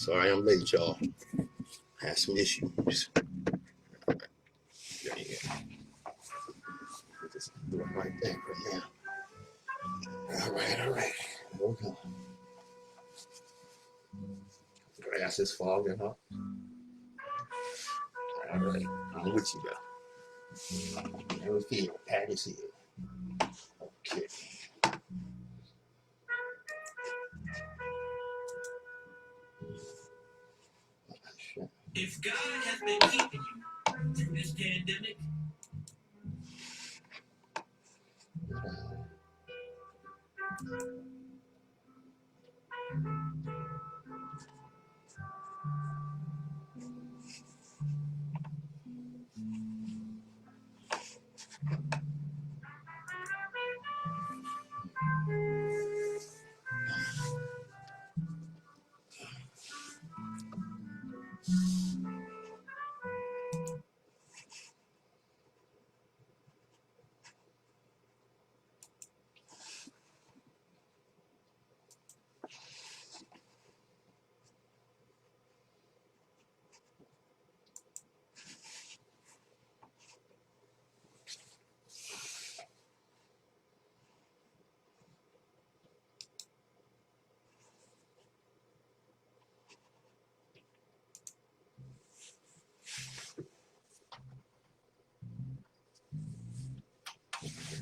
Sorry I'm late, y'all. Had some issues. Yeah. Just do it right there for now. All right. Here we go. Grass is fogging up. All right, I'm with you, though. Never feel Patrice here. Okay. If God has been keeping you through this pandemic,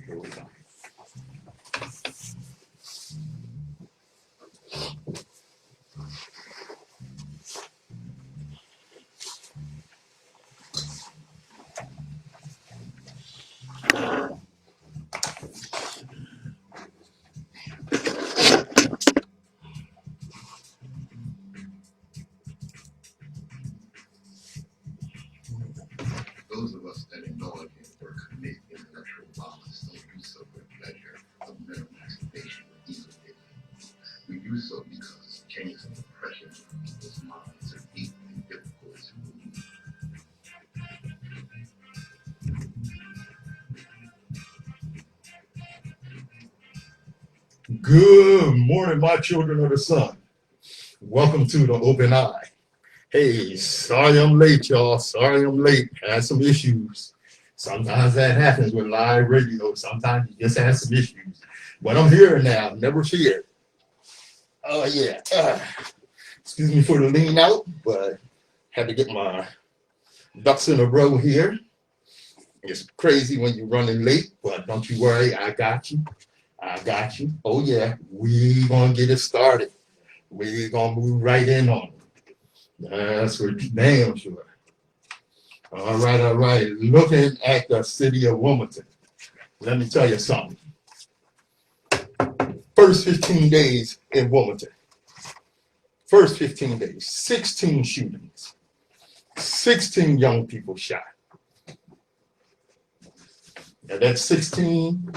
Here we go. Those of us that indulge in or commit intellectual violence don't do so for pleasure of mental masturbation or evil. We do so because chains of oppression in people's minds are deep and difficult to remove. Good morning, my children of the sun. Welcome to the Open Eye. Hey, sorry I'm late, y'all. Sorry I'm late. Had some issues. Sometimes that happens with live radio. Sometimes you just have some issues. But I'm here now. Never fear. Oh, yeah. Excuse me for the lean out, but had to get my ducks in a row here. It's crazy when you're running late, but don't you worry. I got you. Oh, yeah. We gonna get it started. We gonna move right in on it. That's for damn sure. All right. Looking at the city of Wilmington. Let me tell you something. First 15 days in Wilmington. First 15 days, 16 shootings, 16 young people shot. Now that 16,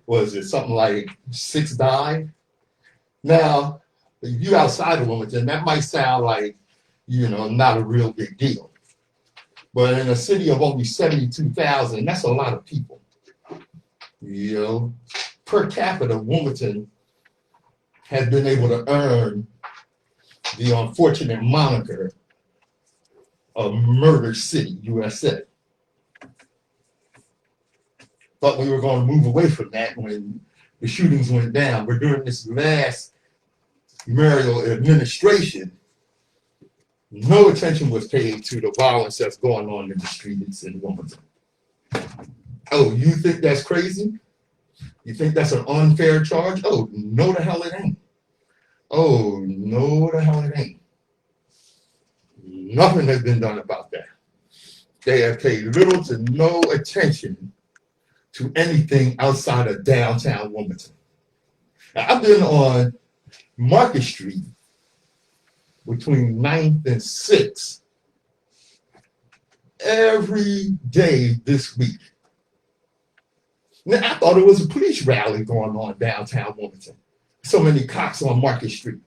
was it something like 6 died? Now, if you outside of Wilmington, that might sound like, not a real big deal. But in a city of only 72,000, that's a lot of people. Per capita, Wilmington has been able to earn the unfortunate moniker of Murder City, USA. Thought we were going to move away from that when the shootings went down. But during this last mayoral administration, no attention was paid to the violence that's going on in the streets in Wilmington. Oh, you think that's crazy? You think that's an unfair charge? Oh, no the hell it ain't. Oh, no the hell it ain't. Nothing has been done about that. They have paid little to no attention to anything outside of downtown Wilmington. Now, I've been on Market Street between 9th and 6th every day this week. Now, I thought it was a police rally going on downtown Wilmington. So many cops on Market Street.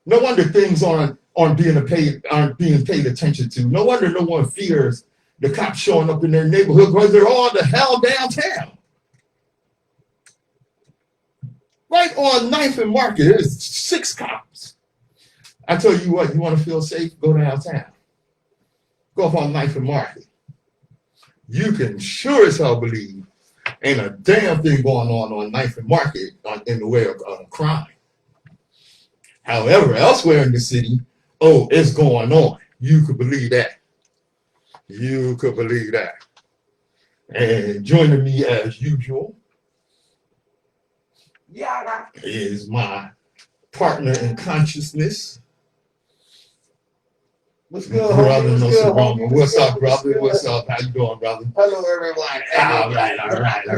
No wonder things aren't being paid attention to. No wonder no one fears the cops showing up in their neighborhood because they're all the hell downtown. Right on 9th and Market, there's 6 cops. I tell you what, you want to feel safe, go downtown. Go up on 9th and Market. You can sure as hell believe ain't a damn thing going on 9th and Market in the way of crime. However, elsewhere in the city, oh, it's going on. You could believe that. You could believe that. And joining me as usual is my partner in consciousness, What's good, brother homie? What's good, Nsoromma. homie? What's up, What's brother? good? What's up? How you doing, brother? Hello, everyone. All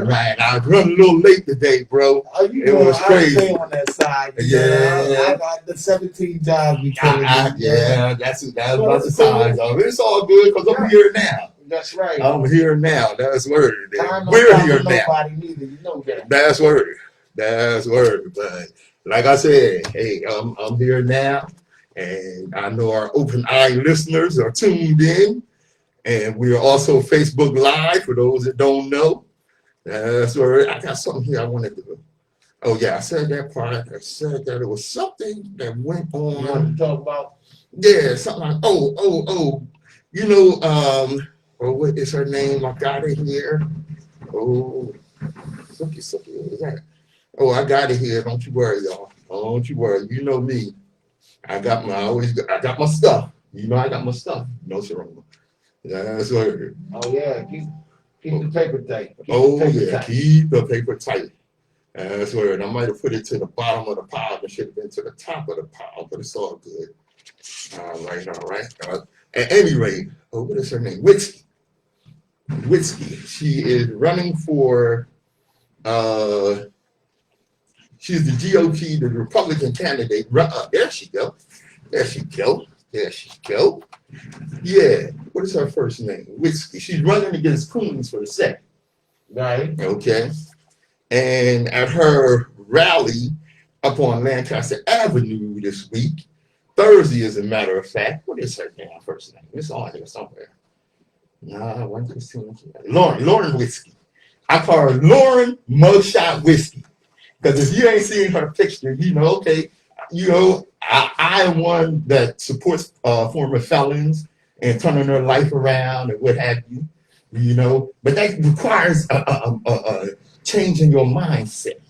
right. I was running a little late today, bro. Oh, you It know, was I crazy. stay on that side. Yeah. I got the 17 jobs we killing. Yeah, that's about Well, the it's cool. size of it. It's all good because I'm here now. That's right. I'm here now. That's word. Time don't We're stop here for now. nobody neither. You know that. That's word. That's word. But like I said, hey, I'm here now, and I know our open eye listeners are tuned in, and we are also Facebook Live for those that don't know. That's word. I got something here I wanted to do. Oh yeah, I said that part. I said that it was something that went You want on. to talk about? Yeah, something like you know, what is her name? I got it here. Oh, Suki, what is that? Oh, I got it here. Don't you worry, y'all. Don't you worry. You know me. I got my stuff. You know I got my stuff. No, Nsoromma. That's what. Oh, yeah. Keep the paper tight. Keep the paper tight. That's where I might have put it to the bottom of the pile. It should have been to the top of the pile, but it's all good. All right. At any rate, what is her name? Whiskey. She is running for, she's the GOP, the Republican candidate. There she go. Yeah, what is her first name? Whiskey. She's running against Coons for the second. Right. Okay. And at her rally up on Lancaster Avenue this week, Thursday, as a matter of fact, what is her damn first name? It's on here somewhere. Lauren Whiskey. I call her Lauren Mugshot Whiskey. Because if you ain't seen her picture, you know, okay, you know, I am one that supports former felons and turning their life around and what have you, you know, but that requires a change in your mindset.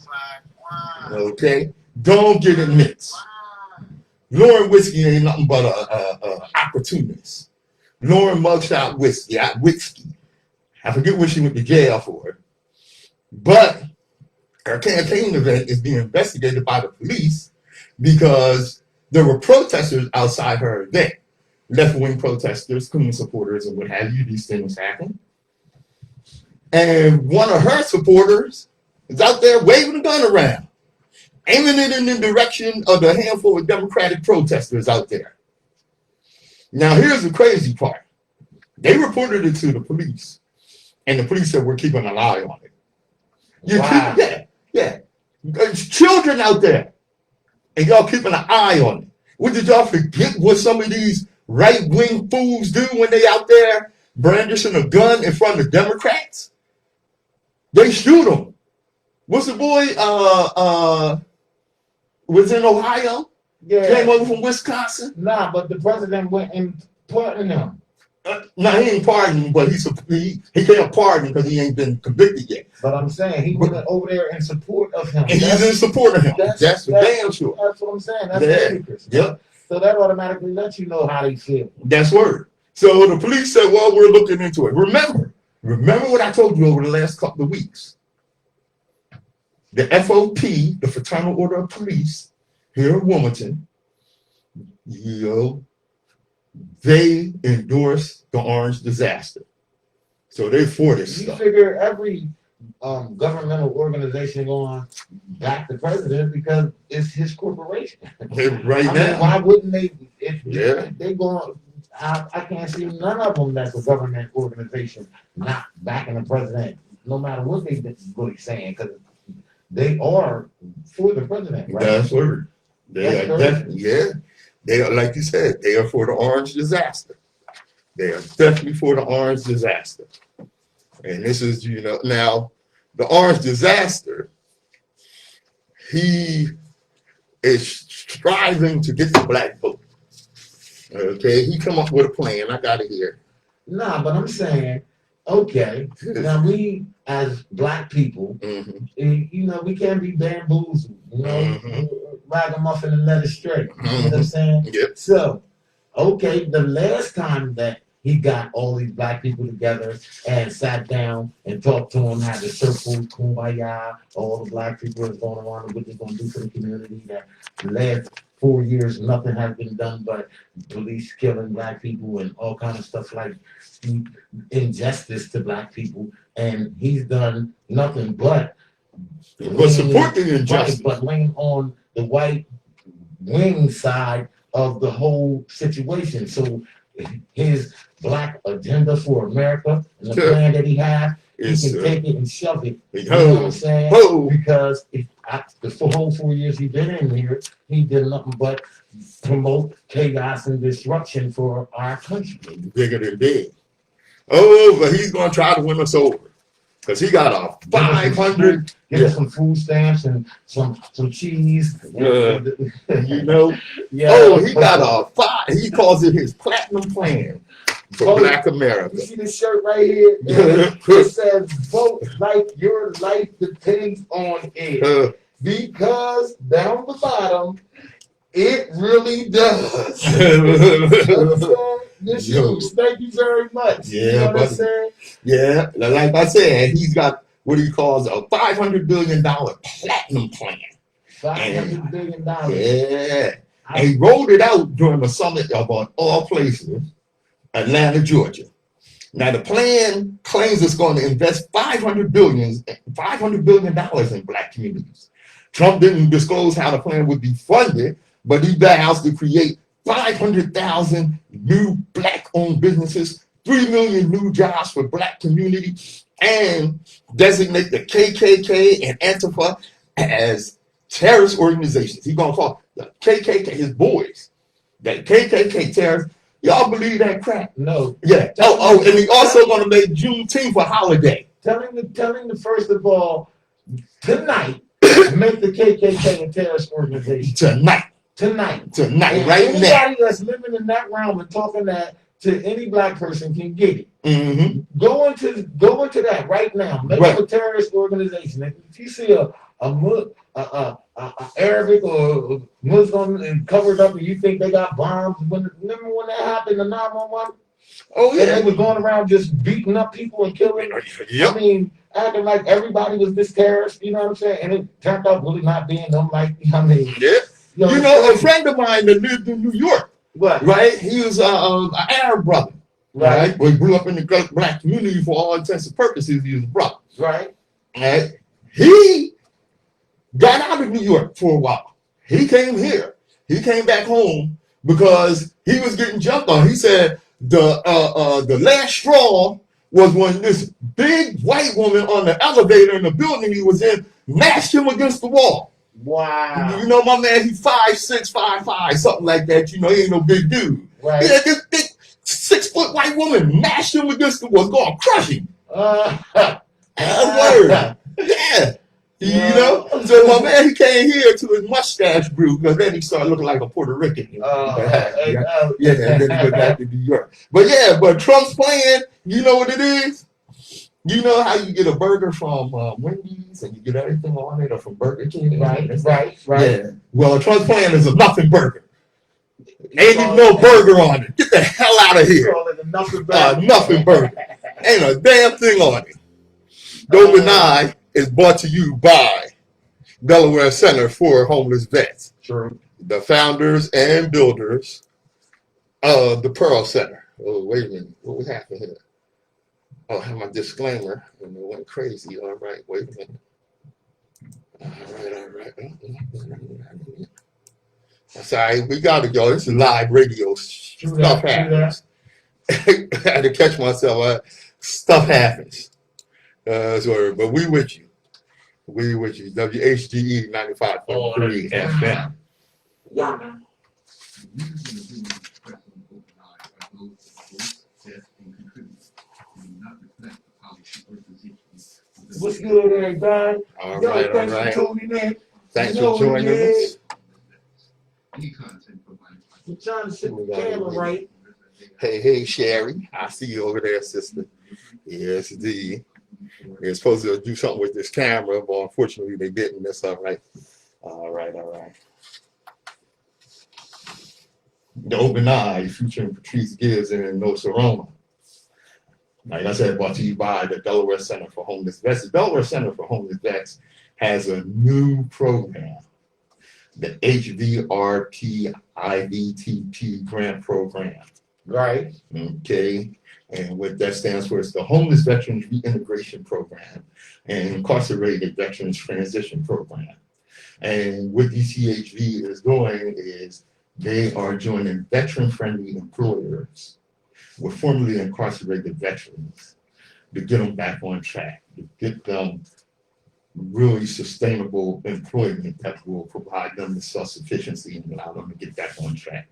Okay? Don't get it mixed. Lauren Whiskey ain't nothing but a opportunist. Lauren Mugshot Whiskey. I forget what she went to jail for. But her campaign event is being investigated by the police because there were protesters outside her event. Left-wing protesters, Coon supporters, and what have you. These things happen. And one of her supporters is out there waving a gun around, aiming it in the direction of the handful of Democratic protesters out there. Now, here's the crazy part. They reported it to the police, and the police said, we're keeping an eye on it. Wow. Yeah. There's children out there, and y'all keeping an eye on it. What, did y'all forget what some of these right-wing fools do when they out there brandishing a gun in front of Democrats? They shoot them. What's the boy, was in Ohio? Yeah. Came over from Wisconsin? Nah, but the president went and pardoned him. No, he ain't pardoned, but he can't pardon because he ain't been convicted yet. But I'm saying he went over there in support of him. And he's in support of him. That's damn sure. That's what I'm saying. That's ludicrous. Yep. So that automatically lets you know how they feel. That's word. So the police said, well, we're looking into it. Remember what I told you over the last couple of weeks. The FOP, the Fraternal Order of Police, here in Wilmington, you know, they endorse the orange disaster. So they for this stuff. You figure every governmental organization going back the president because it's his corporation. Right now. Mean, why wouldn't they? Yeah. They going. I can't see none of them that's a government organization not backing the president, no matter what they really saying, because they are for the president. Right? That's word. They are definitely, yeah. They are, like you said, they are for the orange disaster. They are definitely for the orange disaster. And this is, you know, now the orange disaster, he is striving to get the black vote. Okay, he come up with a plan. I got it here. Nah, but I'm saying, okay, now we as black people, Mm-hmm. you know, we can't be bamboozled, you know, ragamuffin and let it straight. You know what I'm saying? Yep. So, okay, the last time that he got all these black people together and sat down and talked to them, had the circle, kumbaya, all the black people is going around and what they're going to do for the community. That the last 4 years, nothing has been done but police killing black people and all kind of stuff like injustice to black people. And he's done nothing but support the injustice. right, but lean on the white wing side of the whole situation. So his black agenda for America and the plan that he has, he can take it and shove it. You know what I'm saying? Because the whole 4 years he's been in here, he did nothing but promote chaos and disruption for our country. Bigger than big. Oh, but he's gonna try to win us over. Because he got a 500. Give us some food stamps and some cheese. You know? Yeah. Oh, he got a 5. He calls it his platinum plan for Black America. You see this shirt right here? It says, vote like your life depends on it. Because down the bottom, it really does. Thank you very much. Yeah, you know what I'm saying? Yeah, like I said, he's got what he calls a $500 billion platinum plan. $500 billion. Yeah. And he rolled it out during the summit of all places, Atlanta, Georgia. Now the plan claims it's going to invest $500 billion in black communities. Trump didn't disclose how the plan would be funded, but he vows to create 500,000 new black-owned businesses, 3 million new jobs for black community, and designate the KKK and Antifa as terrorist organizations. He's going to call the KKK his boys. The KKK terrorists. Y'all believe that crap? No. Yeah. And he also going to make Juneteenth a holiday. Tell him first of all, tonight, make the KKK a terrorist organization. Tonight, and right anybody now. Anybody that's living in that realm and talking that to any black person can get it. Mm-hmm. Go into that right now. Make it a terrorist organization. If you see a Arabic or Muslim and covered up and you think they got bombs, remember when that happened, the 911? Oh, yeah. And they was going around just beating up people and killing. Yep. I mean, acting like everybody was this terrorist, you know what I'm saying? And it turned out really not being them, like, I mean. Yeah. You know, a friend of mine that lived in New York. What? Right? He was an Arab brother. Right? Well, he grew up in the black community for all intents and purposes. He was a brother. Right? Right? He got out of New York for a while. He came here. He came back home because he was getting jumped on. He said the last straw was when this big white woman on the elevator in the building he was in mashed him against the wall. Wow. You know, my man, he's 5'6", 5'5", something like that. You know, he ain't no big dude. Right. Yeah, this big 6-foot white woman mashed him against the wall, going to crush him. Word. Yeah. You know? So my man, he came here to his mustache grew, because then he started looking like a Puerto Rican. Yeah, and then he went back to New York. But Trump's plan, you know what it is? You know how you get a burger from Wendy's and you get everything on it, or from Burger King? Right. Yeah. Well, Trump's plan is a nothing burger. Ain't even no burger on it. Get the hell out of here. Call it a nothing burger. Nothing burger. Ain't a damn thing on it. Dope and I is brought to you by Delaware Center for Homeless Vets. True. The founders and builders of the Pearl Center. Oh, wait a minute. What was happening here? Oh, I have my disclaimer, and it went crazy. All right, wait a minute. All right. Sorry, we got to go. This is live radio. Stuff happens. I had to catch myself. Stuff happens. But we with you. We with you. WHGE 95.3 FM. Yeah. What's good, everybody? All right. Thanks for tuning in. Thanks for joining us. Any content provided by I'm trying to sit the camera right. Hey, Sherry. I see you over there, sister. Yes, indeed. They're supposed to do something with this camera, but unfortunately they didn't. That's all right. All right. The Open Eye, featuring Patrice Gibbs and Nsoromma. Like I said, brought to you by the Delaware Center for Homeless Vets. The Delaware Center for Homeless Vets has a new program, the HVRT IVTP grant program. Right. Okay. And what that stands for is the Homeless Veterans Reintegration Program and Incarcerated Veterans Transition Program. And what DCHV is doing is they are joining veteran-friendly employers with formerly incarcerated veterans to get them back on track, to get them really sustainable employment that will provide them with self-sufficiency and allow them to get back on track.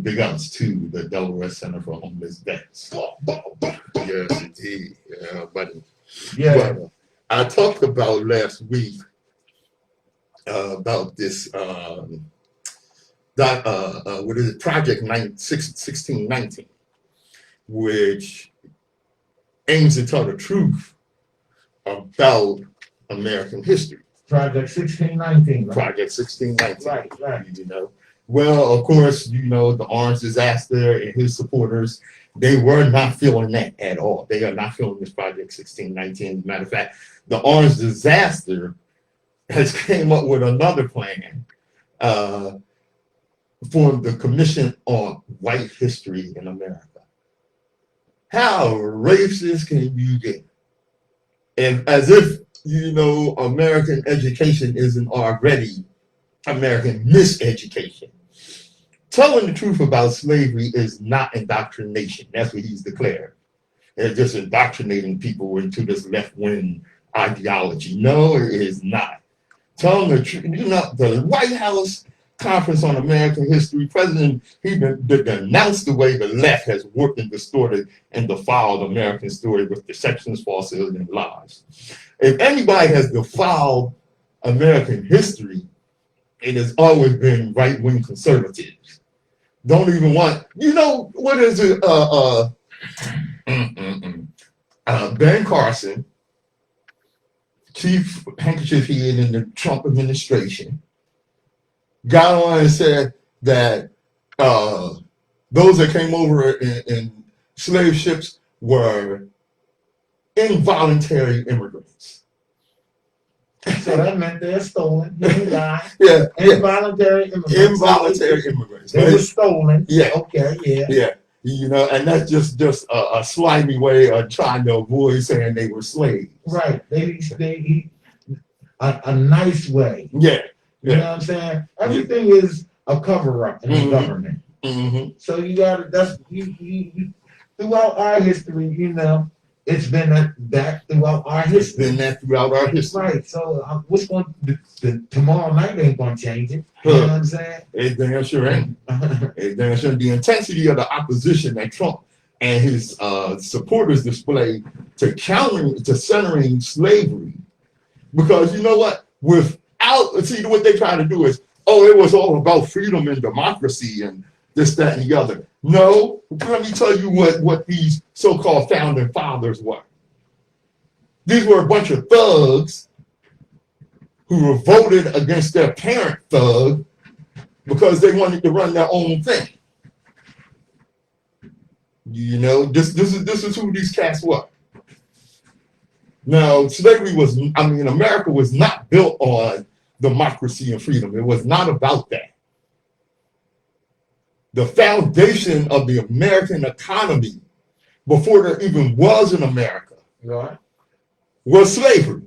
Big ups to the Delaware Center for Homeless Vets. Yes, indeed. Yeah, buddy. Yeah. But, I talked about last week about this what is it, Project 1619, which aims to tell the truth about American history. Project 1619. Right? Project 1619. Right. You know. Well, of course, you know, the Orange Disaster and his supporters, they were not feeling that at all. They are not feeling this Project 1619. Matter of fact, the Orange Disaster has came up with another plan for the Commission on White History in America. How racist can you get? And as if, you know, American education isn't already American miseducation. Telling the truth about slavery is not indoctrination. That's what he's declared. They're just indoctrinating people into this left-wing ideology. No, it is not. Telling the truth, you know, the White House Conference on American History, President, he denounced the way the left has warped and distorted and defiled American story with deceptions, falsehoods, and lies. If anybody has defiled American history, it has always been right-wing conservatives. Don't even want, you know, what is it? Ben Carson, chief handkerchief head in the Trump administration, got on and said that those that came over in slave ships were involuntary immigrants. So that meant they're stolen. Yeah. Involuntary immigrants. Involuntary immigrants. They were stolen. Yeah. Okay, yeah. Yeah. You know, and that's just a slimy way of trying to avoid saying they were slaves. Right. A nice way. Yeah. You know what I'm saying? Everything is a cover-up in the government. Mm-hmm. So you gotta, you throughout our history, you know, it's been that throughout our history. It's been that throughout our history. Right. So what's going tomorrow night ain't gonna change it. You know what I'm saying? It damn sure ain't. It damn sure. The intensity of the opposition that Trump and his supporters display to centering slavery, because you know what? See, what they try to do is, it was all about freedom and democracy and this, that, and the other. No, let me tell you what these so-called founding fathers were. These were a bunch of thugs who revolted against their parent thug because they wanted to run their own thing. You know, this is who these cats were. Now, America was not built on democracy and freedom. It was not about that. The foundation of the American economy, before there even was an America, right, was slavery.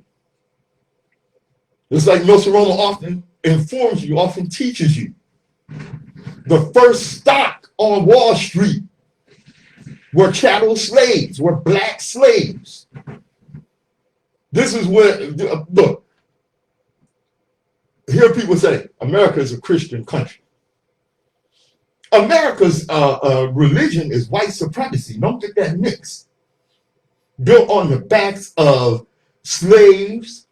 It's like Nsoromma often informs you, often teaches you. The first stock on Wall Street were chattel slaves, were black slaves. This is where, look, hear people say, America is a Christian country. America's religion is white supremacy. Don't get that mixed. Built on the backs of slaves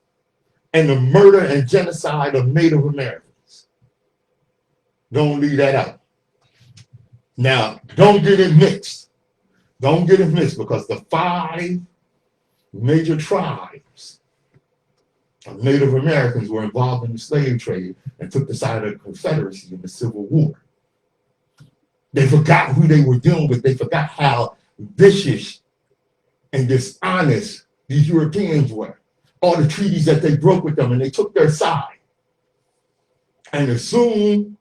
and the murder and genocide of Native Americans. Don't leave that out. Now, don't get it mixed. Don't get it mixed because the 5 major tribes of Native Americans were involved in the slave trade and took the side of the Confederacy in the Civil War. They forgot who they were dealing with. They forgot how vicious and dishonest these Europeans were. All the treaties that they broke with them, and they took their side. And as soon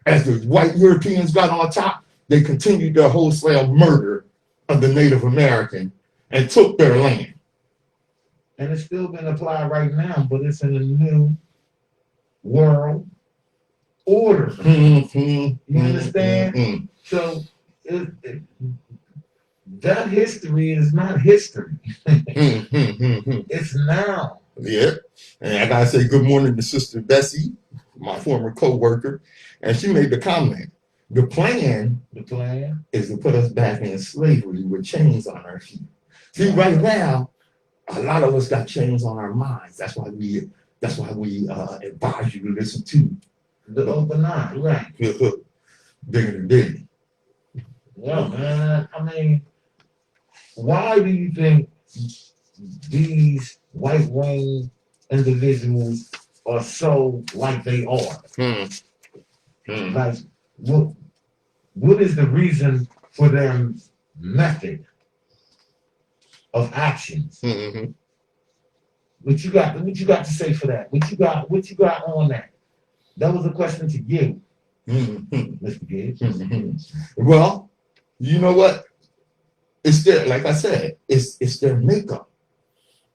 as the white Europeans got on top, they continued their wholesale murder of the Native American and took their land. And it's still been applied right now, but it's in a new world order. You understand? So that history is not history. It's now. Yeah. And I gotta say good morning to Sister Bessie, my former co-worker, and she made the comment. The plan is to put us back in slavery with chains on our feet. See, right now, a lot of us got chains on our minds. That's why we advise you to listen to the open eye, right? Bigger than big. Yeah, man. I mean, why do you think these white wing individuals are so like they are? Like, what is the reason for their method of actions? What you got to say for that? What you got on that? That was a question to you, Mr. Gibbs. Well, you know what? It's their, like I said, it's their makeup.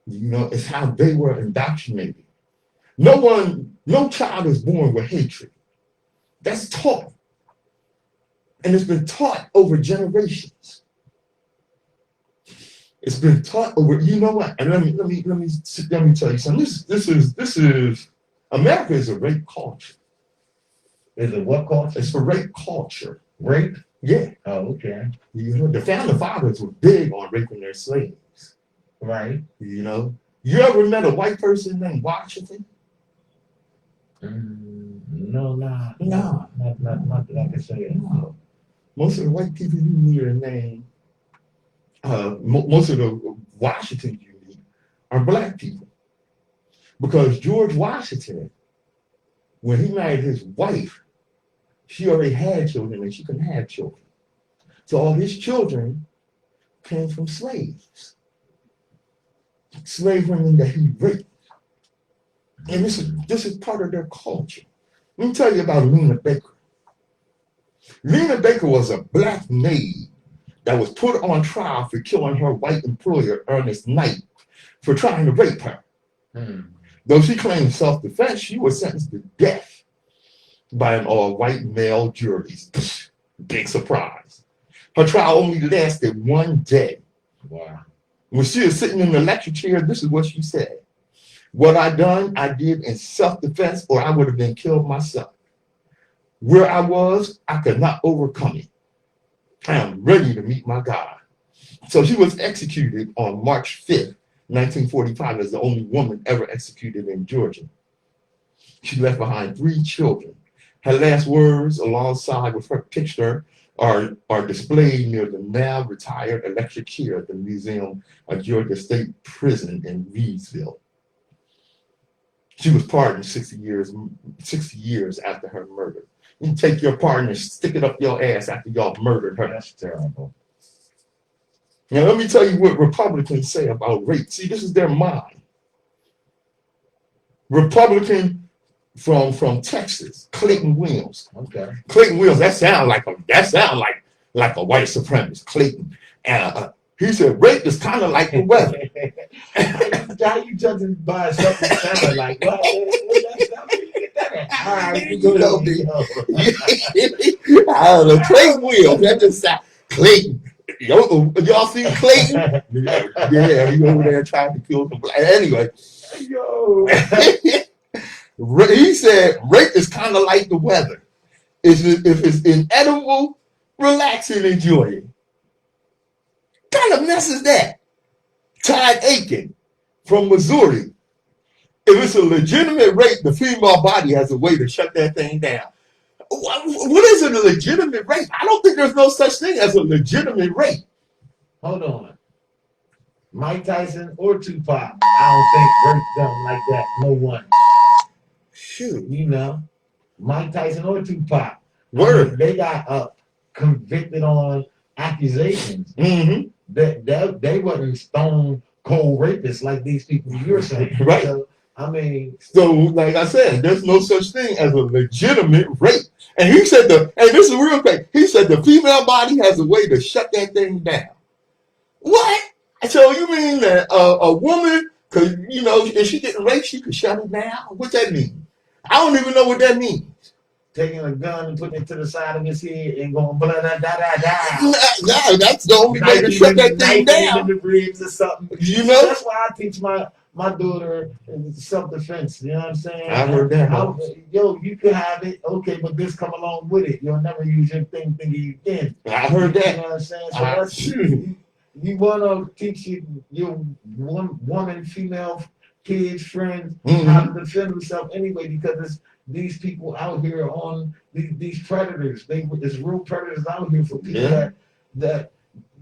You know, it's how they were indoctrinated. No child is born with hatred. That's taught. And it's been taught over generations. It's been taught over, you know what? And let me tell you something. This is America is a rape culture. Is it what culture? It's a rape culture. Rape? Yeah. Oh, okay. You know, the founding fathers were big on raping their slaves. Right. You know, you ever met a white person named Washington? No. Not that I can say it. No. Most of the white people you meet are named, most of the Washingtons you meet are black people. Because George Washington, when he married his wife, she already had children and she couldn't have children. So all his children came from slaves. Slave women that he raped. And this is part of their culture. Let me tell you about Lena Baker. Lena Baker was a black maid that was put on trial for killing her white employer, Ernest Knight, for trying to rape her. Though she claimed self-defense, she was sentenced to death by an all-white male jury. Big surprise. Her trial only lasted 1 day. Wow. When she was sitting in the lecture chair, this is what she said. What I did in self-defense, or I would have been killed myself. Where I was, I could not overcome it. I am ready to meet my God. So she was executed on March 5th, 1945, as the only woman ever executed in Georgia. She left behind 3 children. Her last words, alongside with her picture, are displayed near the now retired electric chair at the Museum of Georgia State Prison in Reedsville. She was pardoned 60 years after her murder. You take your pardon and stick it up your ass after y'all murdered her. That's terrible. Now let me tell you what Republicans say about rape. See, this is their mind. Republican from Texas, Clayton Williams. Okay. Clayton Williams, that sound like a white supremacist, Clayton. And he said rape is kind of like the weather. How you judging by something sounding like what? All right, we go to Clayton Williams. That just sound Clayton. Y'all seen Clayton? Yeah, he over there trying to kill the black. Anyway, he said rape is kind of like the weather. If it's inedible, relax and enjoy it. What kind of mess is that? Todd Aiken from Missouri. If it's a legitimate rape, the female body has a way to shut that thing down. What is a legitimate rape? I don't think there's no such thing as a legitimate rape. Hold on. Mike Tyson or Tupac, I don't think raped them like that. No one. Shoot. You know, Mike Tyson or Tupac. Word. They got convicted on accusations Mm-hmm. that they wasn't stone cold rapists like these people you're saying. Right. So, I mean, So, like I said, there's no such thing as a legitimate rape. And he said and this is real quick, he said the female body has a way to shut that thing down. What? So you mean that a woman could, if she getting raped, she could shut it down? What that mean? I don't even know what that means. taking a gun and putting it to the side of his head and going blah da da da da. No, that's the only way to shut that thing down. In the ribs or something. You know? That's why I teach my daughter self-defense. You know what I'm saying? I heard that. Yo, you can have it, okay, but this come along with it. You'll never use your thing thinking you can. I heard that. You know what I'm saying? So that's you want to teach your woman, female, kids, friends how to defend themselves anyway, because it's these people out here on these predators. There's real predators out here for people that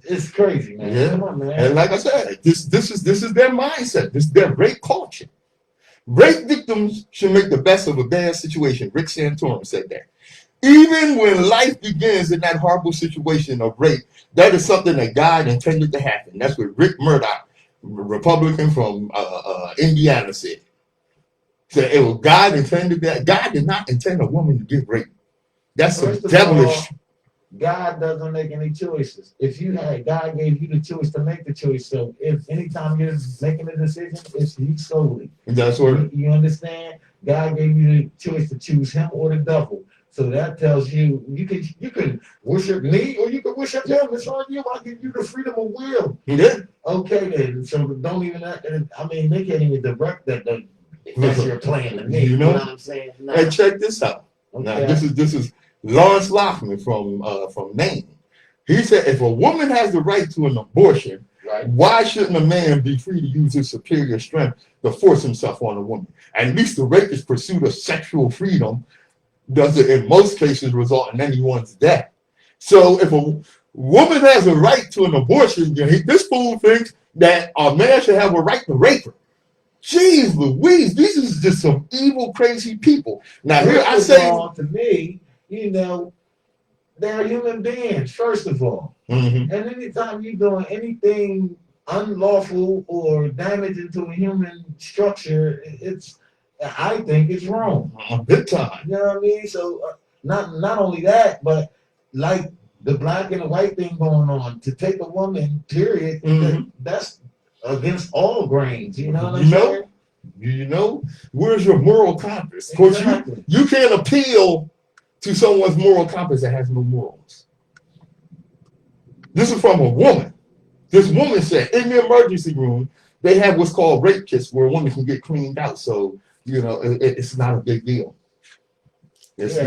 it's crazy, man. Yeah. Come on, man. And like I said, this is their mindset. This is their rape culture. Rape victims should make the best of a bad situation. Rick Santorum said that. Even when life begins in that horrible situation of rape, that is something that God intended to happen. That's what Rick Murdoch, Republican from Indiana, said. So it was God intended that. God did not intend a woman to get raped. That's some devilish. God doesn't make any choices. If God gave you the choice to make the choice. So if anytime you're making a decision, it's you solely. That's what you understand. God gave you the choice to choose him or the devil. So that tells you you can worship me or you can worship him. It's on you. I give you the freedom of will. Yeah. Okay then. So don't even. I mean, they can't even direct that. That's your plan to me. You know what I'm saying? Nah. And check this out. Okay. Now this is Lawrence Lockman from Maine. He said if a woman has the right to an abortion, why shouldn't a man be free to use his superior strength to force himself on a woman? At least the rapist's pursuit of sexual freedom doesn't in most cases result in anyone's death. So if a woman has a right to an abortion, this fool thinks that a man should have a right to rape her. Jeez Louise, these is just some evil, crazy people. Now here I say to me, they're human beings, first of all. Mm-hmm. And anytime you're doing anything unlawful or damaging to a human structure, I think it's wrong. Big time. You know what I mean? So not only that, but like the black and the white thing going on, to take a woman, period, that's against all grains. You know what I'm saying? You know, where's your moral compass? Of course, you can't appeal to someone's moral compass that has no morals. This is from a woman. This woman said in the emergency room, they have what's called rape kits where a woman can get cleaned out. So, it's not a big deal. It's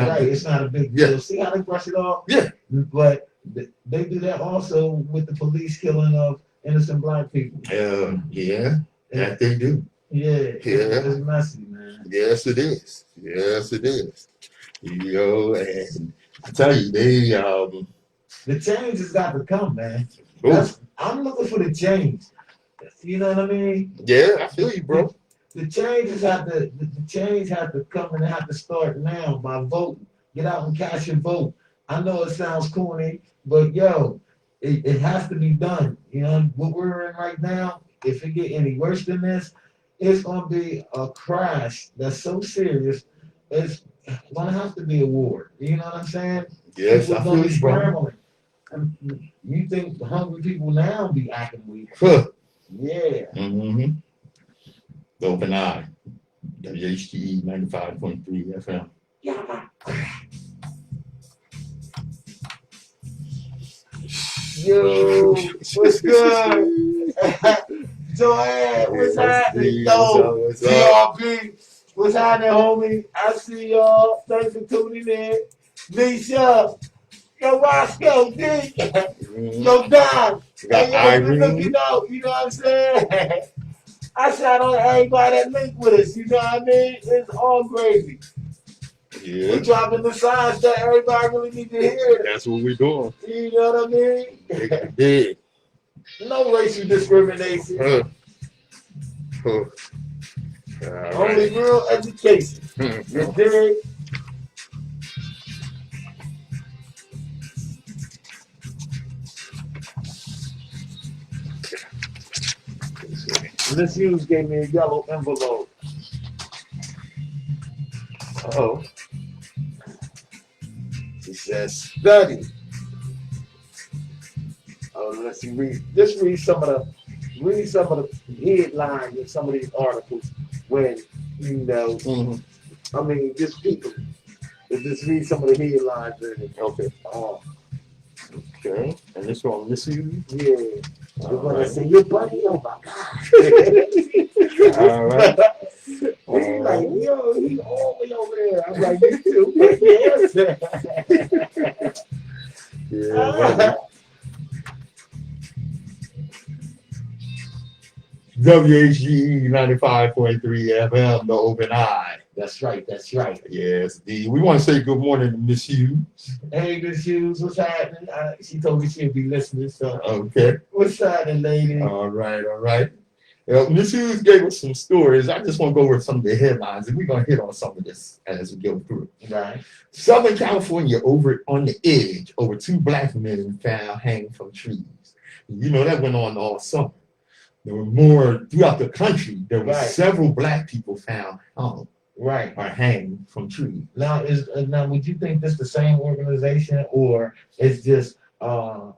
not a big deal. See how they brush it off? Yeah. But they do that also with the police killing of innocent black people. Yeah, that they do. Yeah. It's messy, man. Yes, it is. Yes, it is. And I tell you, the change has got to come, man. I'm looking for the change. You know what I mean? Yeah, I feel you, bro. The change have to come, and they have to start now by voting. Get out and cast your vote. I know it sounds corny, but it has to be done. You know what we're in right now. If it get any worse than this, it's gonna be a crash that's so serious. It's gonna have to be a war. You know what I'm saying? Yes, I feel you, bro. You think hungry people now be acting weak? Yeah. Mm-hmm. The Open Eye, WHGE 95.3 FM. Yeah. Yo, what's good? Joanne, what's happening? Yo, TRP, what's happening, homie? I see y'all. Thanks for tuning in. Misha, yo, Roscoe, D. Yo, Don. Hey, yo, looking out, you know what I'm saying? I shout out everybody that link with us, you know what I mean? It's all gravy. Yeah, We're dropping the signs that everybody really need to hear. that's what we're doing. You know what I mean? Yeah. No racial discrimination. All Only right. real education. You dig? Miss Hughes gave me a yellow envelope. Oh, she says study. Oh, let's see. Read some of the headlines in some of these articles. When you know, Mhm. I mean, just people. Just read some of the headlines in it. Okay. Okay. And this one, Miss You. Yeah. All We're gonna right. say your buddy. Oh my God. All right. He's like, yo, he all the way over there. I'm like, you too. Yes. Yeah, buddy. WHGE 95.3 FM, the open eye. That's right. That's right. Yes, D. We want to say good morning to Miss Hughes. Hey, Miss Hughes, what's happening? She told me she'd be listening. So, Okay. what's happening, lady? All right. All right. Miss Hughes gave us some stories. I just want to go over some of the headlines, and we're going to hit on some of this as we go through. Right. Southern California, over on the edge, over 2 black men found hanging from trees. You know, that went on all summer. There were more throughout the country. There were Right. several black people found hung Right. or hanging from trees. Now, would you think this the same organization, or it's just a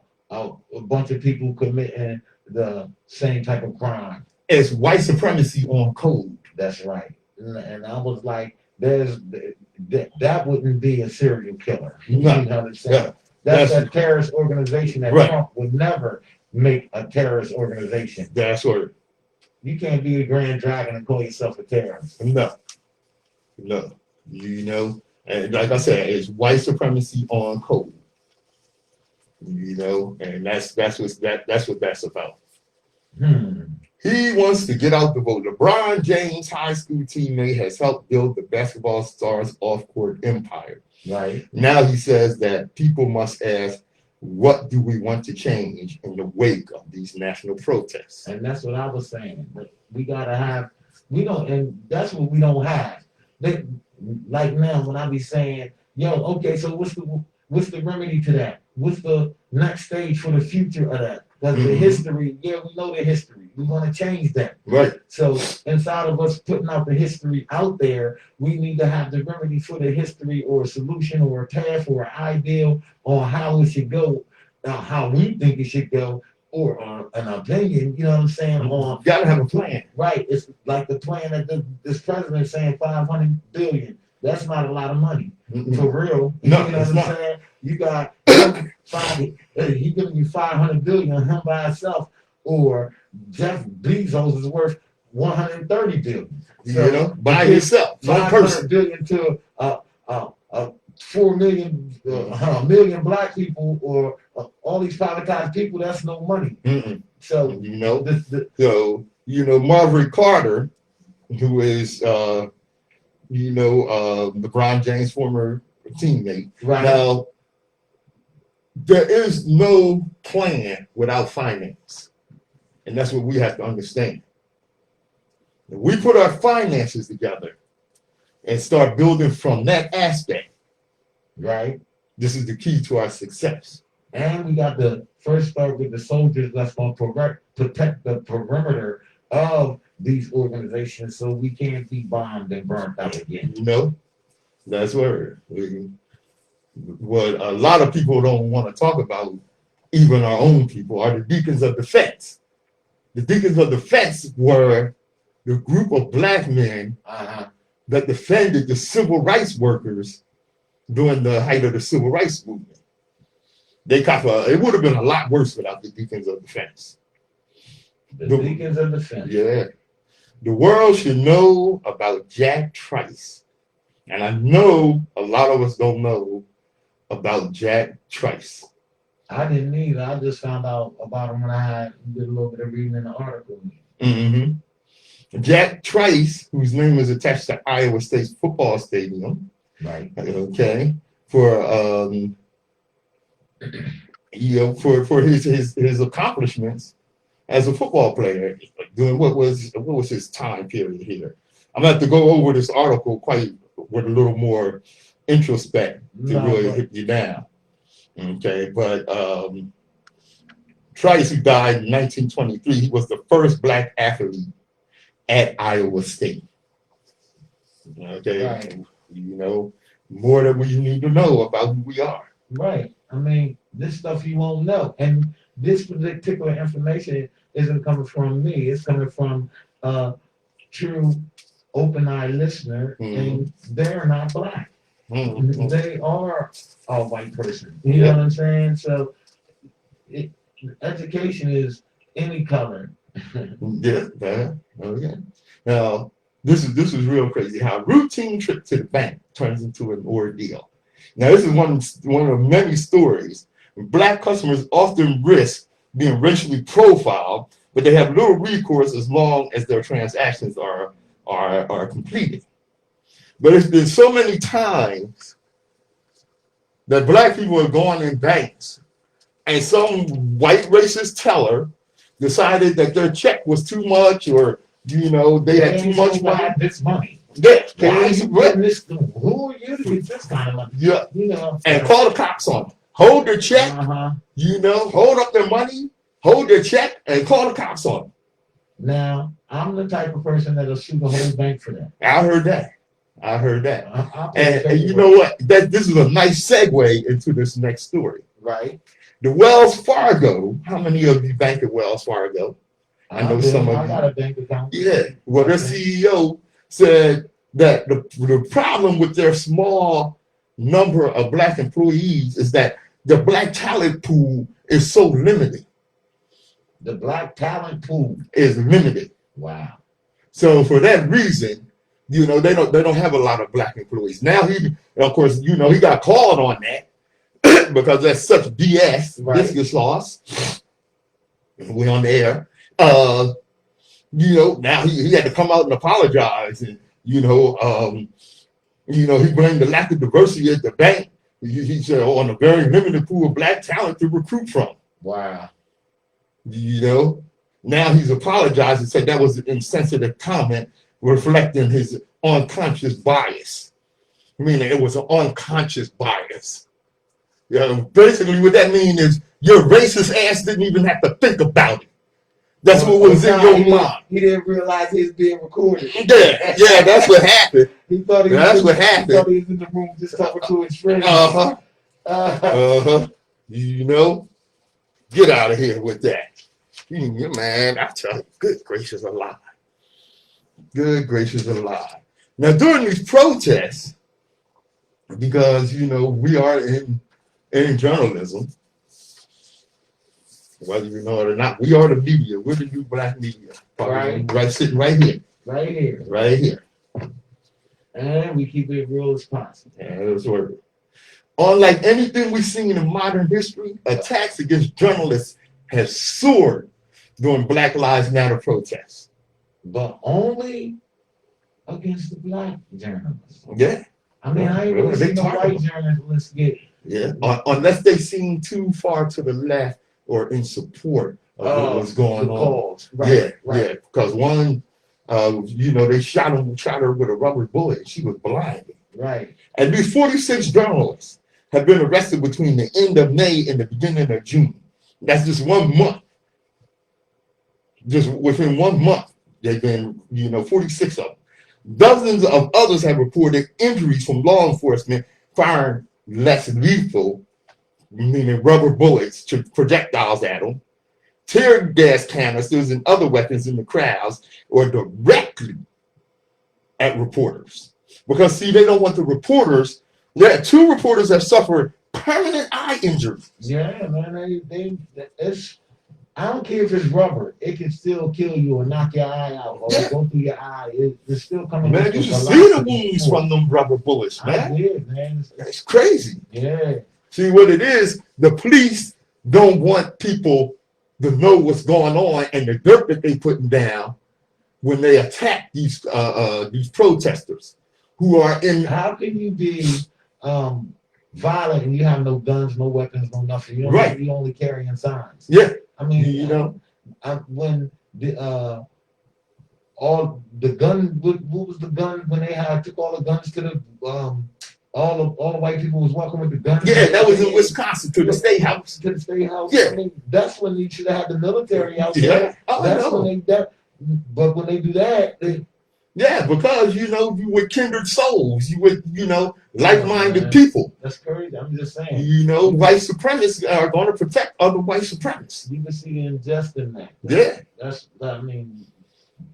bunch of people committing the same type of crime? It's white supremacy on code. That's right. And I was like, that wouldn't be a serial killer. No. You know what I'm saying? Yeah. That's That's- a terrorist organization that Right. Trump would never make a terrorist organization. That's what. You can't be the Grand Dragon and call yourself a terrorist. No. No. You know, and like I said, it's white supremacy on code. You know, and that's what that's about. He wants to get out the vote. LeBron James' high school teammate has helped build the basketball stars off-court empire. Right. Now he says that people must ask, what do we want to change in the wake of these national protests? And that's what I was saying. But we gotta have, and that's what we don't have. Like now, when I be saying, yo, okay, so what's the remedy to that? What's the next stage for the future of that? Because the history, yeah, we know the history. We want to change that. Right. So inside of us putting out the history out there, we need to have the remedy for the history or a solution or a path or an ideal on how it should go, how we think it should go, or an opinion, you know what I'm saying? On Gotta have a plan. right. It's like the plan that this president saying 500 billion. That's not a lot of money. For real. No, You know it's what I'm not. saying? You got he giving you 500 billion him by himself, or Jeff Bezos is worth 130 billion. You know, by yourself, one 500 person. billion to 4 million, million black people, or all these privatized people. That's no money. So You know, the so you know Marvin Carter, who is LeBron James' former teammate. right. Now, there is no plan without finance, and that's what we have to understand. If we put our finances together and start building from that aspect, Right. this is the key to our success. And we got to first start with the soldiers that's going to protect the perimeter of these organizations so we can't be bombed and burnt out again. You know, that's what a lot of people don't want to talk about, even our own people, are the deacons of defense. The deacons of defense were the group of black men that defended the civil rights workers during the height of the civil rights movement. It would have been a lot worse without the deacons of defense. The deacons of defense. Yeah. The world should know about Jack Trice. And I know a lot of us don't know about Jack Trice. I didn't either. I just found out about him when I did a little bit of reading in the article. Jack Trice, whose name is attached to Iowa State's football stadium, Right. Okay, for for his accomplishments as a football player during what was his time period here. I'm gonna have to go over this article quite with a little more introspect to really hit you down. Okay, but Trice, who died in 1923, he was the first black athlete at Iowa State. Okay, Right. you know, more than we need to know about who we are. Right. I mean, this stuff you won't know. And this particular information isn't coming from me. It's coming from a true open-eyed listener, and they're not black. They are a white person. You know what I'm saying? So education is any color. Okay. Now, this is real crazy. How a routine trip to the bank turns into an ordeal. Now, this is one of many stories. Black customers often risk being racially profiled, but they have little recourse as long as their transactions are completed. But it's been so many times that black people have gone in banks, and some white racist teller decided that their check was too much, or they had too much money. This money. Yeah, why are you getting this? Who are you to get this kind of money? Yeah, and call the cops on them. Hold their check. Hold up their money, hold their check, and call the cops on them. Now, I'm the type of person that'll sue the whole bank for that. I heard that. And you know what? This is a nice segue into this next story. Right. The Wells Fargo. How many of you bank at Wells Fargo? I know some of you. I got a bank account. Yeah. Well, their CEO said that the problem with their small number of black employees is that the black talent pool is so limited. The black talent pool is limited. Wow. So for that reason, they don't have a lot of black employees. Now he got called on that because that's such BS. Right. Discus sauce. We're on the air. Now he had to come out and apologize, and he blamed the lack of diversity at the bank. He said on a very limited pool of black talent to recruit from. Wow. Now he's apologized and said that was an insensitive comment reflecting his unconscious bias. Meaning it was an unconscious bias. Basically what that means is your racist ass didn't even have to think about it. That's what was in your mind. He didn't realize he was being recorded. Yeah, that's what happened. He thought he was in the room just talking to his friends. Get out of here with that. Man, I tell you, good gracious alive. Good gracious alive. Now, during these protests, because, we are in journalism, whether you know it or not, we are the media. We're the new black media. Right, sitting right here. Right here. And we keep it real as possible. And it's working. Unlike anything we've seen in modern history, attacks against journalists have soared during Black Lives Matter protests. But only against the black journalists. Yeah. I mean, I ain't really seen no white journalists get. Yeah. Unless they seem too far to the left or in support of what was going on. Right. Yeah. Because one, they shot her with a rubber bullet. She was blinded. Right. At least 46 journalists have been arrested between the end of May and the beginning of June. That's just 1 month. Just within 1 month, they've been, 46 of them. Dozens of others have reported injuries from law enforcement firing less lethal, meaning rubber bullets, to projectiles at them, tear gas canisters and other weapons in the crowds, or directly at reporters. Because, see, they don't want the reporters. There are 2 reporters that suffered permanent eye injuries. Yeah, man, I don't care if it's rubber. It can still kill you or knock your eye out or go through your eye. It's still coming. Man, you should see the wounds from them rubber bullets, man. I did, man. It's crazy. Yeah. See, what it is, the police don't want people to know what's going on and the dirt that they putting down when they attack these protesters who are in. How can you be violent and you have no guns, no weapons, no nothing? You don't Right. You only carrying signs. Yeah, I mean, you know. when the all the gun, what was the gun when they had took all the guns to the all the white people was walking with the guns. Yeah, that was in Wisconsin to the state house. To the state house. Yeah. I mean, that's when you should have had the military out Yeah. there. Oh, That's no. when but when they do that, Yeah, because you with kindred souls, you with like-minded man. people. That's crazy. I'm just saying. White supremacists are going to protect other white supremacists. You can see the injustice in that. Yeah. I mean,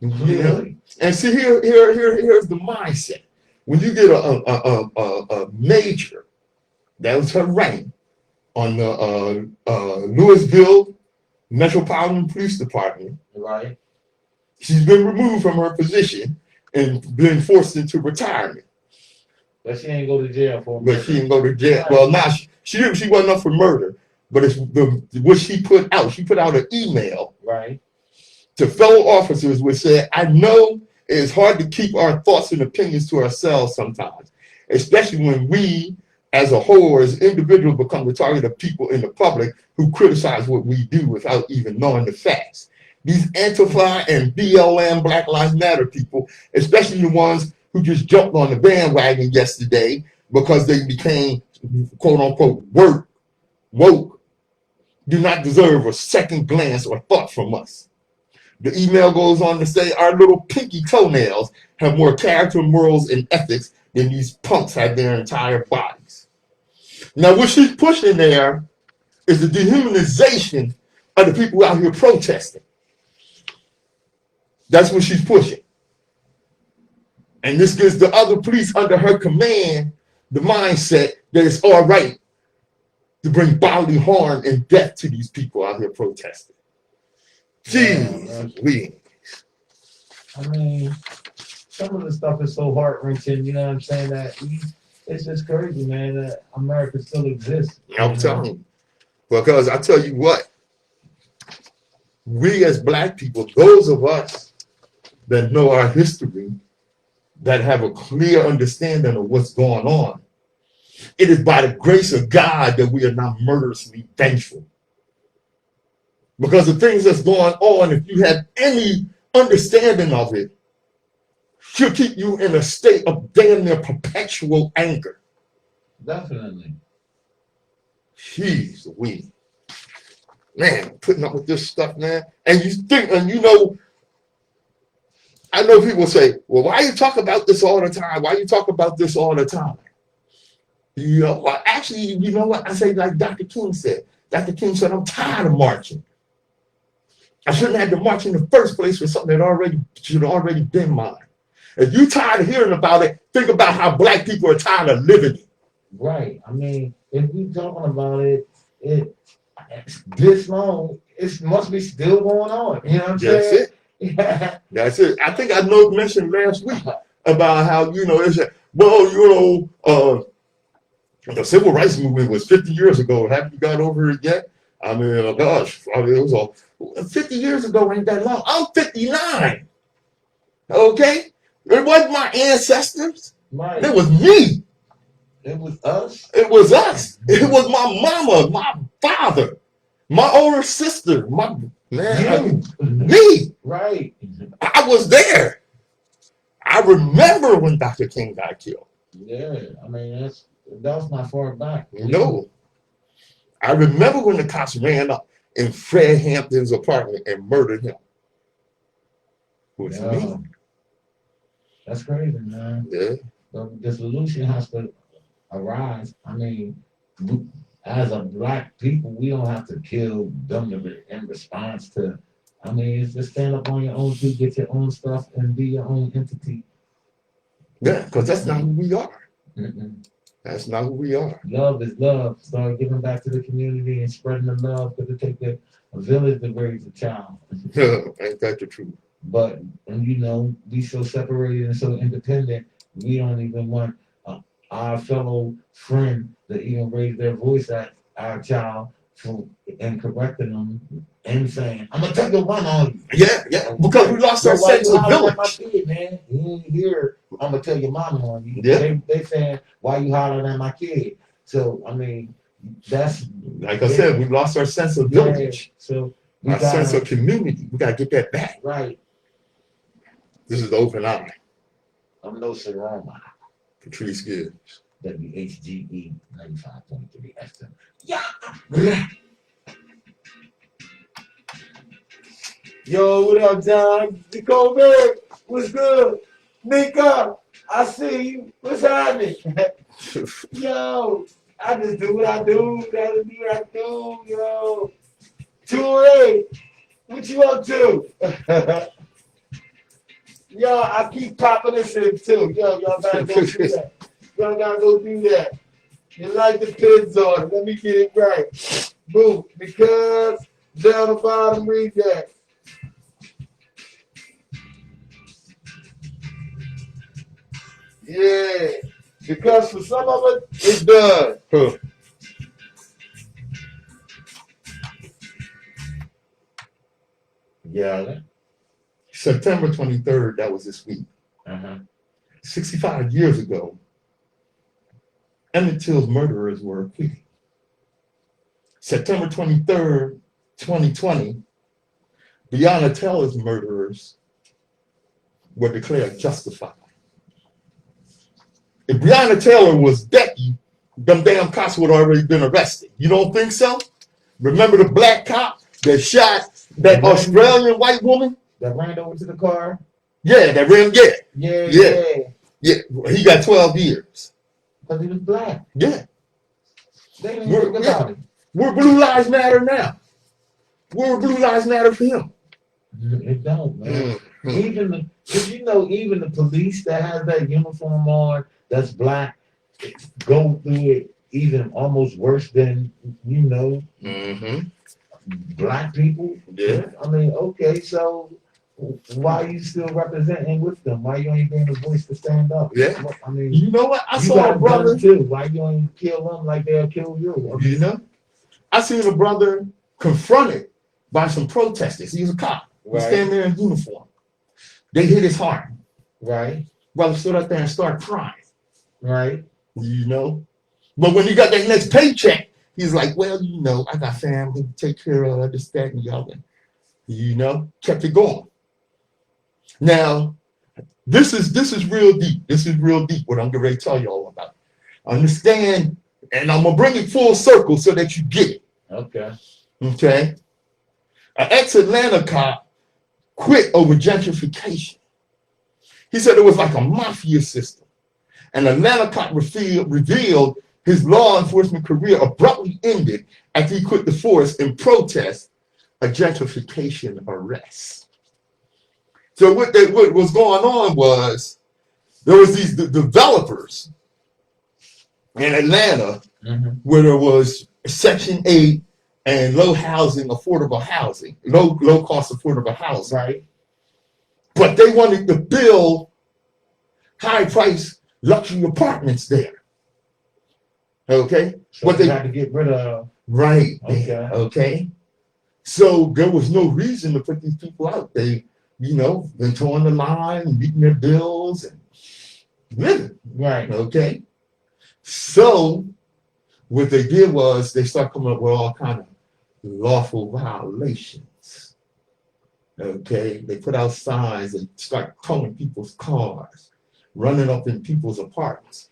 You know? clearly. And see, here's the mindset. When you get a major, that was her rank on the Louisville Metropolitan Police Department. Right. She's been removed from her position and been forced into retirement. But she ain't go to jail for But she didn't go to jail. Well, now she wasn't up for murder. But it's what she put out. She put out an email right to fellow officers which said, I know it's hard to keep our thoughts and opinions to ourselves sometimes, especially when we, as a whole, or as individuals, become the target of people in the public who criticize what we do without even knowing the facts. These Antifa and BLM, Black Lives Matter people, especially the ones who just jumped on the bandwagon yesterday because they became, quote unquote, woke, do not deserve a second glance or thought from us. The email goes on to say our little pinky toenails have more character, morals, and ethics than these punks have their entire bodies. Now, what she's pushing there is the dehumanization of the people out here protesting. That's what she's pushing. And this gives the other police under her command the mindset that it's all right to bring bodily harm and death to these people out here protesting. Jeez, I mean, some of the stuff is so heart-wrenching, you know what I'm saying, that it's just crazy, man, that America still exists. I'm telling you. Because I tell you what, we as Black people, those of us that know our history, that have a clear understanding of what's going on, it is by the grace of God that we are not murderously vengeful. Because the things that's going on, if you have any understanding of it, should keep you in a state of damn near perpetual anger. Definitely. Jeez, man, putting up with this stuff, man. And you think, I know people say, well, why you talk about this all the time? Why you talk about this all the time? Well, actually, you know what? I say like Dr. King said. Dr. King said, I'm tired of marching. I shouldn't have to march in the first place for something that should have already been mine. If you're tired of hearing about it, think about how Black people are tired of living it. Right. I mean, if we talking about it's this long, it must be still going on. You know what I'm That's saying? it. Yeah. That's it. I think I mentioned last week about how, it's the civil rights movement was 50 years ago. Haven't you got over it yet? I mean, gosh, it was all 50 years ago, ain't that long. I'm 59. Okay? It wasn't my ancestors. Right. It was me. It was us. It was us. It was my mama, my father, my older sister, me. Right. I was there. I remember when Dr. King got killed. Yeah, I mean, that's not far back. No. I remember when the cops ran up in Fred Hampton's apartment and murdered him. It was me. That's crazy, man. Yeah. The solution has to arise. I mean, as a Black people, we don't have to kill them in response to. I mean, it's just stand up on your own feet, get your own stuff, and be your own entity. Yeah, because that's not who we are. Mm-mm. That's not who we are. Love is love. Start giving back to the community and spreading the love, because it takes a village to raise a child. Ain't that the truth? But we so separated and so independent, we don't even want our fellow friend to even raise their voice at our child and correcting them and saying, I'm gonna take your mama on you. Yeah, because we lost our So why sense you of hollering at my village. kid, man? You ain't here, I'm gonna tell your mama on you. Yeah. They saying, why you hollering at my kid? So I mean, that's Like I said, we lost our sense of yeah. village, So we our sense gotta of community. We gotta get that back. right. This is the Open Eye. I'm Nsoromma, Patrice Gibbs. WHGE 95.3 FM. Yeah. Yo, what up, John? Jacoby, what's good? Nika, I see you. What's happening? Yo, I just do what I do. Gotta do what I do, yo. 2-8, what you up to? Yo, I keep popping this in too. Yo, y'all gotta go do that. Y'all gotta go do that. Your life depends on it. Let me get it right. Boom. Because down the bottom, read that. Yeah. Because for some of it, it does. Huh. Yeah. September 23rd, that was this week. 65 years ago, Emmett Till's murderers were acquitted. September 23rd, 2020, Breonna Taylor's murderers were declared justified. If Breonna Taylor was Becky, them damn cops would have already been arrested. You don't think so? Remember the black cop that shot that Australian white woman? That ran over to the car? Yeah, that ran, Yeah. yeah. He got 12 years. Because he was black. Yeah. They didn't think about it. Where Blue Lives Matter now? Where Blue Lives Matter for him? It don't, man. Even even the police that has that uniform on, that's black, go through it even almost worse than black people. Yeah. I mean, okay, so why are you still representing with them? Why you ain't getting a voice to stand up? Yeah. I mean, You know what? I you saw got a brother gun too. Why you ain't kill them like they'll kill you? You know, I seen a brother confronted by some protesters. He was a cop. He standing there in uniform. They hit his heart. Right. Brother stood up there and started crying. Right. You know, but when he got that next paycheck, he's like, "Well, I got family to take care of, this, that, and the other." Kept it going. Now, this is real deep. This is real deep. What I'm getting ready to tell you all about. Understand, and I'm gonna bring it full circle so that you get it. Okay. Okay. An ex-Atlanta cop quit over gentrification. He said it was like a mafia system. An Atlanta cop revealed his law enforcement career abruptly ended after he quit the force in protest a gentrification arrest. So what was going on was there was these developers in Atlanta where there was Section 8 and low cost affordable housing. Right. But they wanted to build high-priced luxury apartments there. Okay? So they had to get rid of. Right. Okay. So there was no reason to put these people out. They, been towing the line and meeting their bills and living. Right. Okay? So what they did was they started coming up with all kind of lawful violations. Okay? They put out signs and start towing people's cars, running up in people's apartments.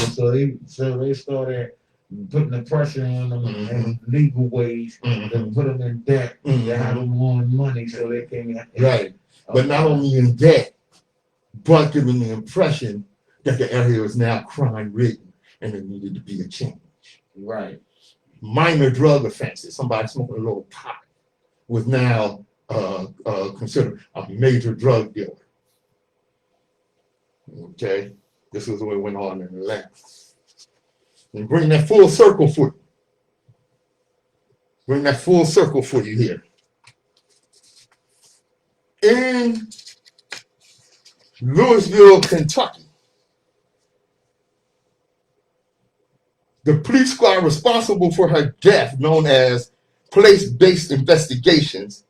So they started putting the pressure on them in legal ways to put them in debt to have them on money so they can. Right. Okay. But not only in debt, but giving the impression that the area is now crime-ridden and there needed to be a change. Right. Minor drug offenses, somebody smoking a little pot, was now considered a major drug dealer. Okay? This is what went on in Atlanta. And bring that full circle for you. Bring that full circle for you here. In Louisville, Kentucky, the police squad responsible for her death, known as place-based investigations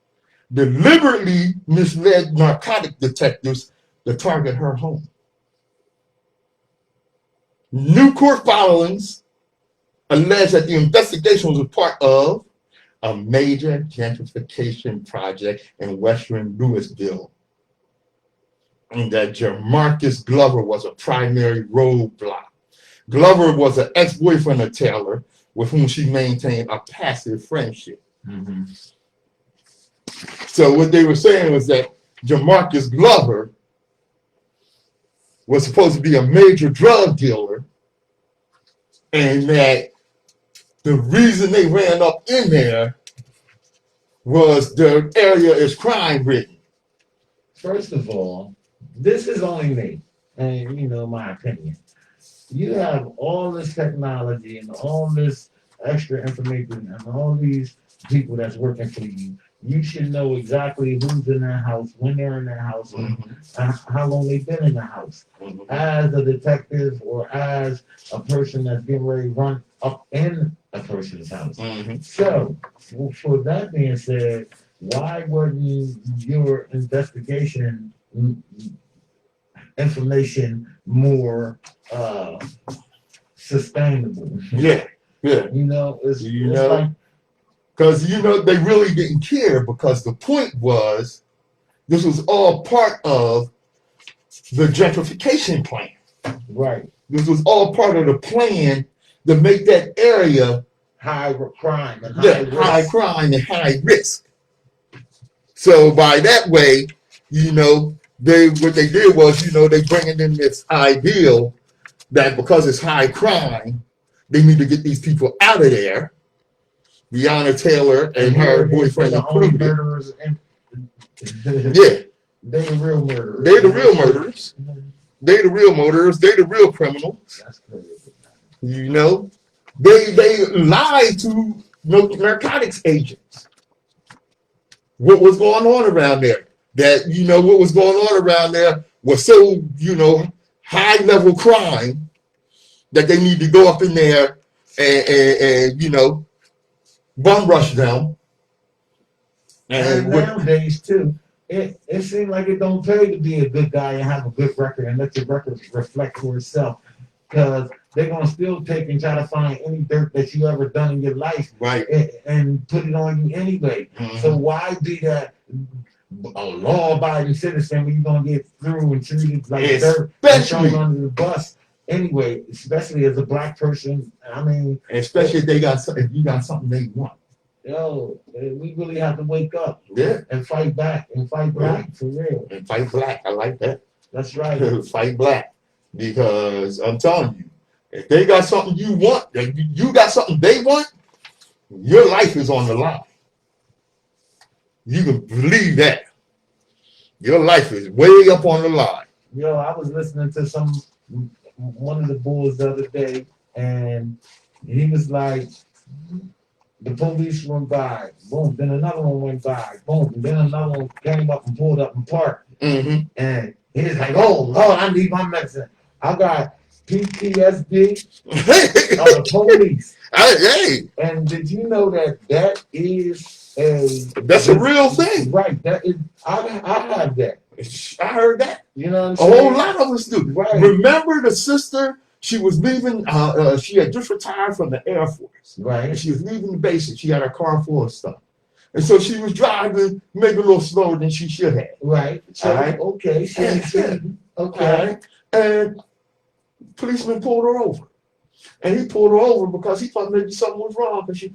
deliberately misled narcotic detectives to target her home. New court filings allege that the investigation was a part of a major gentrification project in western Louisville, and that Jamarcus Glover was a primary roadblock. Glover was an ex-boyfriend of Taylor, with whom she maintained a passive friendship. Mm-hmm. So what they were saying was that Jamarcus Glover was supposed to be a major drug dealer, and that the reason they ran up in there was the area is crime ridden. First of all, this is only me, and my opinion. You have all this technology and all this extra information and all these people that's working for you. You should know exactly who's in that house, when they're in that house, and how long they've been in the house. As a detective or as a person that's getting ready to run up in a person's house. So, for that being said, why wasn't your investigation information more sustainable? Yeah. It's like, because they really didn't care, because the point was this was all part of the gentrification plan. Right. This was all part of the plan to make that area high crime and high crime and high risk. So by that way, what they did was, they bringing in this ideal that because it's high crime, they need to get these people out of there. Breonna Taylor and her boyfriend included. Murderers Yeah. They the real murderers. They're the real murderers. They the real murderers. They the real criminals. That's crazy. They lied to narcotics agents. What was going on around there? That what was going on around there was so high level crime that they need to go up in there and bum rush them. And nowadays too, it seems like it don't pay to be a good guy and have a good record and let your record reflect for itself, because they're gonna still take and try to find any dirt that you ever done in your life, right, and put it on you anyway. So why be that a law-abiding citizen when you're gonna get through and treated like dirt and thrown under the bus? Anyway, especially as a black person, I mean, especially if you got something they want. We really have to wake up, and fight back, and fight black for real. And fight black, I like that. That's right. Fight black, because I'm telling you, if they got something you want, you got something they want, your life is on the line. You can believe that. Your life is way up on the line. I was listening to one of the bulls the other day, and he was like, the police went by, boom, then another one went by, boom, and then another one came up and pulled up and parked. And he's like, oh Lord, I need my medicine. I got PTSD of the police. Hey. And did you know that is that's a real thing? Right. That is, I have that. I heard that. You know what I'm saying? A whole lot of us do. Right. Remember the sister? She was leaving. She had just retired from the Air Force. Right. And she was leaving the base, and she had her car full of stuff. And so she was driving maybe a little slower than she should have. Right. So, okay. Okay. And policeman pulled her over. And he pulled her over because he thought maybe something was wrong. Because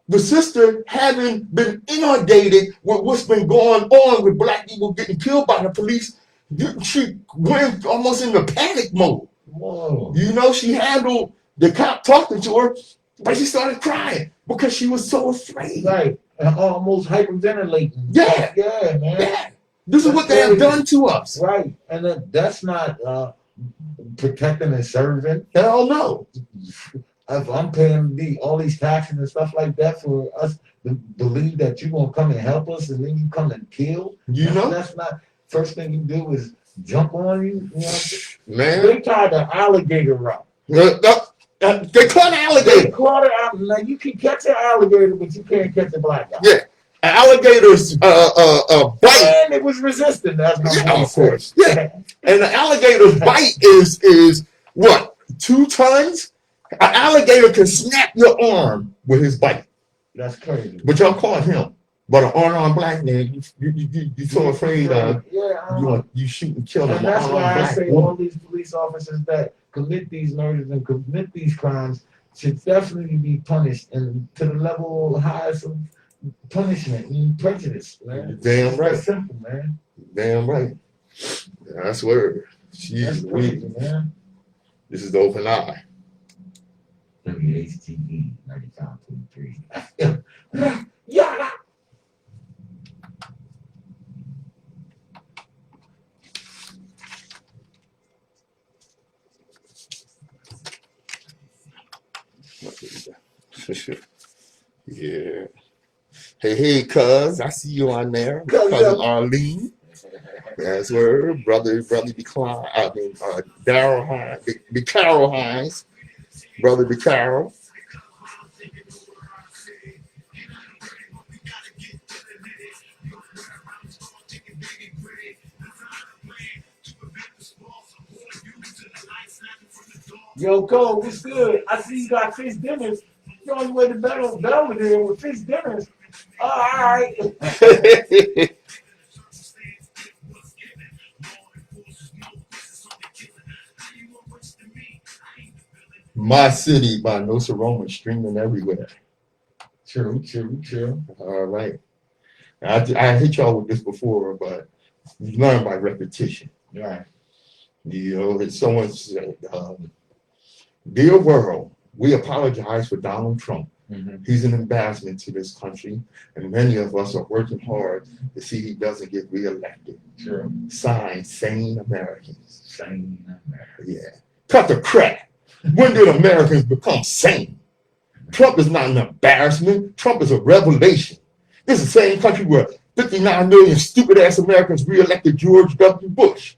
the sister, having been inundated with what's been going on with black people getting killed by the police, she went almost into panic mode. Whoa. She handled the cop talking to her, but she started crying because she was so afraid. Right. And almost hyperventilating. Yeah. Yeah, man. Yeah. This is what they have done to us. Right. And that's not protecting and serving. Hell no. If I'm paying all these taxes and stuff like that for us to believe that you're going to come and help us, and then you come and kill. That's not, first thing you do is jump on you. Man. They tied the alligator up. They caught an They alligator. caught it out. Now you can catch an alligator, but you can't catch a black guy. Yeah. An alligator's bite. And it was resistant. That's my Yeah, mom of course. said. Yeah. And the alligator's bite is what? 2 tons? An alligator can snap your arm with his bite. That's crazy. But y'all caught him. But an unarmed black man, you so afraid of you shoot and kill him. And that's why I say woman. all these police officers that commit these murders and commit these crimes should definitely be punished and to the level highest of punishment and prejudice, man. Damn It's right. that simple, man. Damn right. That's where That's crazy, man. This is the open eye. WHGE 95.3. Yeah. Yeah. Hey, cuz, I see you on there. Cousin Arlene. That's where brother Decline. Daryl Hines, Big Carol Hines, brother DeCarol. Yo, Cole, what's good? I see you got fish dinners. You're on your way to Belvedere with fish dinners. All right. My City by Nsoromma streaming everywhere. True. All right. I hit y'all with this before, but you learn by repetition. Right. You know, it's someone said, dear world, we apologize for Donald Trump. Mm-hmm. He's an embarrassment to this country, and many of us are working hard to see he doesn't get reelected. True. Signed, Sane Americans. Sane America. Yeah. Cut the crap. When did Americans become sane? Trump is not an embarrassment. Trump is a revelation. This is the same country where 59 million stupid-ass Americans reelected George W. Bush.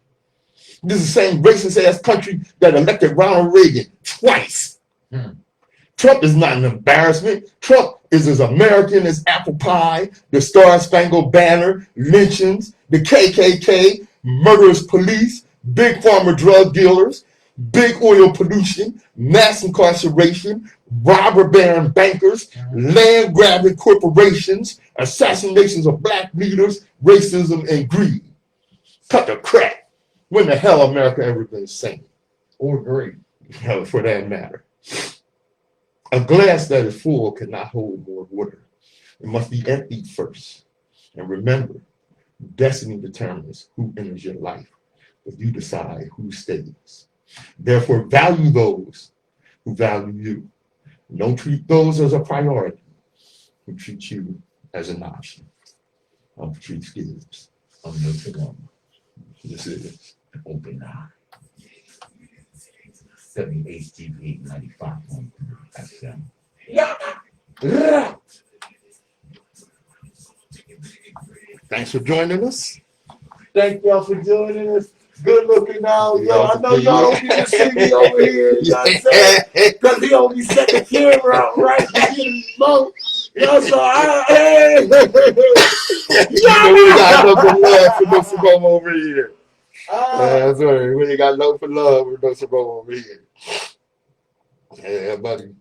This is the same racist-ass country that elected Ronald Reagan twice. Trump is not an embarrassment. Trump is as American as apple pie, the Star-Spangled Banner, lynchings, the KKK, murderous police, big pharma drug dealers, big oil pollution, mass incarceration, robber baron bankers, land grabbing corporations, assassinations of black leaders, racism, and greed. Cut the crap. When the hell America ever been sane? Or great. Hell, for that matter. A glass that is full cannot hold more water. It must be emptied first. And remember, destiny determines who enters your life, but you decide who stays. Therefore, value those who value you. Don't treat those as a priority who treat you as an option. I'm Patrice Gibbs. I'm Nsoromma. This is Open Eye. WHGE 95.3 FM. Yeah. Thanks for joining us. Thank y'all for joining us. Good looking out. Yo, I know y'all don't get to see me over here. You know what I'm saying? Because he only set the camera out right to get him smoke. Yo, so hey. You know we got no for love for Nsoromma over here. That's right. We ain't got no for love for Nsoromma over here. Yeah, buddy.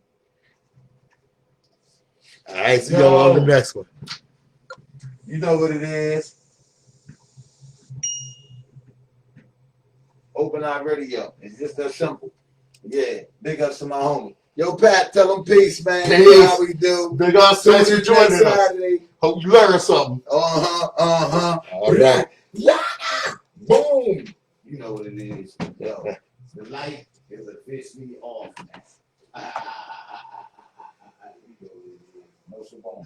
All right, see y'all on the next one. You know what it is. Open Eye Radio. It's just that simple. Yeah. Big ups to my homie. Yo, Pat, tell them peace, man. Peace. You know how we do. Big ups to you joining us. Saturday. Hope you learned something. All right. Yeah. Boom. You know what it is. Yo, the light is officially off. You know what it is. No Nsoromma.